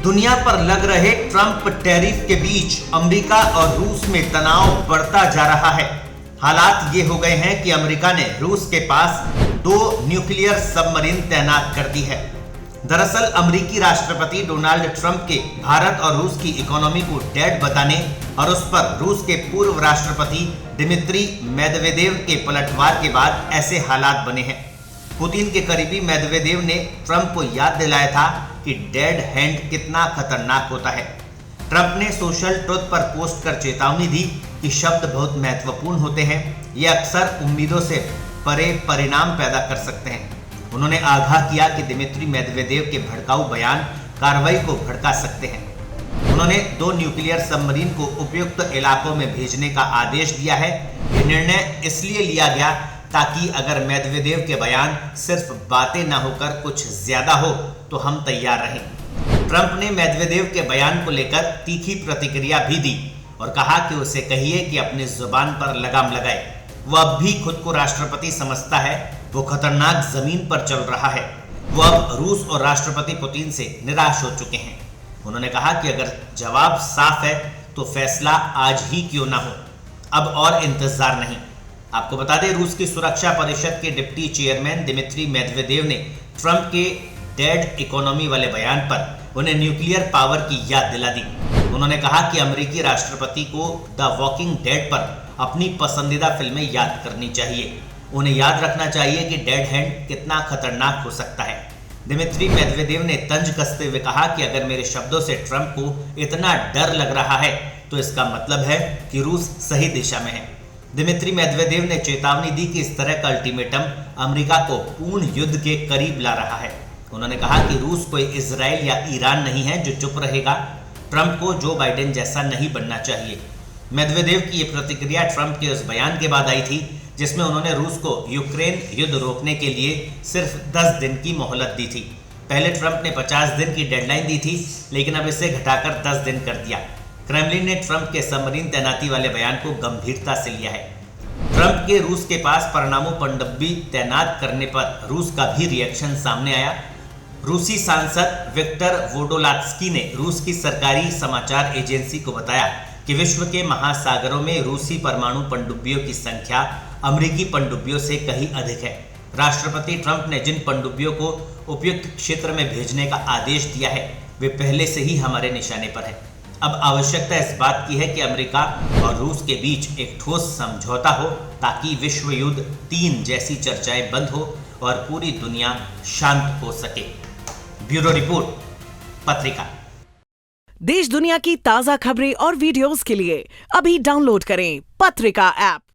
दुनिया पर लग रहे ट्रंप टैरिफ के बीच अमेरिका और रूस में तनाव बढ़ता जा रहा है। हालात ये हो गए हैं कि अमेरिका ने रूस के पास 2 न्यूक्लियर सबमरीन तैनात कर दी है। दरअसल अमेरिकी राष्ट्रपति डोनाल्ड ट्रंप के भारत और रूस की इकोनॉमी को डेड बताने और उस पर रूस के पूर्व राष्ट्रपति दिमित्री मेदवेदेव के पलटवार के बाद ऐसे हालात बने हैं। पुतिन के करीबी मेदवेदेव ने ट्रंप को याद दिलाया था कि डेड हैंड कितना खतरनाक होता है। ट्रंप ने सोशल ट्रुथ पर पोस्ट कर चेतावनी दी कि शब्द बहुत महत्वपूर्ण होते हैं, ये अक्सर उम्मीदों से परे परिणाम पैदा कर सकते हैं। उन्होंने आगाह किया कि दिमित्री मेदवेदेव के भड़काऊ बयान कार्रवाई को भड़का सकते हैं। उन्होंने 2 न्यूक्लियर सबमरीन को उपयुक्त इलाकों में भेजने का आदेश दिया है। यह निर्णय इसलिए लिया गया ताकि अगर मेदवेदेव के बयान सिर्फ बातें न होकर कुछ ज्यादा हो तो हम तैयार रहें। ट्रंप ने मेदवेदेव के बयान को लेकर तीखी प्रतिक्रिया भी दी और कहा कि उसे कहिए कि अपनी जुबान पर लगाम लगाए। वो अब भी खुद को राष्ट्रपति समझता है, वो खतरनाक जमीन पर चल रहा है। वो अब रूस और राष्ट्रपति पुतिन से निराश हो चुके हैं। उन्होंने कहा कि अगर जवाब साफ है तो फैसला आज ही क्यों ना हो, अब और इंतजार नहीं। आपको बता दें, रूस की सुरक्षा परिषद के डिप्टी चेयरमैन दिमित्री मेदवेदेव ने ट्रंप के डेड इकोनॉमी वाले बयान पर उन्हें न्यूक्लियर पावर की याद दिला दी। उन्होंने कहा कि अमेरिकी राष्ट्रपति को द वॉकिंग डेड पर अपनी पसंदीदा फिल्में याद करनी चाहिए। उन्हें याद रखना चाहिए कि डेड हैंड कितना खतरनाक हो सकता है। दिमित्री मेदवेदेव ने तंज कसते हुए कहा कि अगर मेरे शब्दों से ट्रंप को इतना डर लग रहा है तो इसका मतलब है कि रूस सही दिशा में है। दिमित्री मेदवेदेव ने चेतावनी दी कि इस तरह का अल्टीमेटम अमेरिका को पूर्ण युद्ध के करीब ला रहा है। उन्होंने कहा कि रूस कोई इजराइल या ईरान नहीं है जो चुप रहेगा। ट्रंप को जो बाइडेन जैसा नहीं बनना चाहिए। मेदवेदेव की ये प्रतिक्रिया ट्रंप के उस बयान के बाद आई थी जिसमें उन्होंने रूस को यूक्रेन युद्ध रोकने के लिए सिर्फ 10 दिन की मोहलत दी थी। पहले ट्रंप ने 50 दिन की डेडलाइन दी थी, लेकिन अब इसे घटाकर 10 दिन कर दिया। क्रेमलिन ने ट्रंप के सबमरीन तैनाती वाले बयान को गंभीरता से लिया है। ट्रंप के रूस के पास परमाणु पनडुब्बी तैनात करने पर रूस का भी रिएक्शन सामने आया। रूसी सांसद विक्टर वोडोलात्स्की ने रूस की सरकारी समाचार एजेंसी को बताया कि विश्व के महासागरों में रूसी परमाणु पनडुब्बियों की संख्या अमेरिकी पनडुब्बियों से कहीं अधिक है। राष्ट्रपति ट्रंप ने जिन पनडुब्बियों को उपयुक्त क्षेत्र में भेजने का आदेश दिया है वे पहले से ही हमारे निशाने पर है। अब आवश्यकता इस बात की है कि अमेरिका और रूस के बीच एक ठोस समझौता हो ताकि विश्व युद्ध 3 जैसी चर्चाएं बंद हो और पूरी दुनिया शांत हो सके। ब्यूरो रिपोर्ट, पत्रिका। देश दुनिया की ताजा खबरें और वीडियोस के लिए अभी डाउनलोड करें पत्रिका ऐप।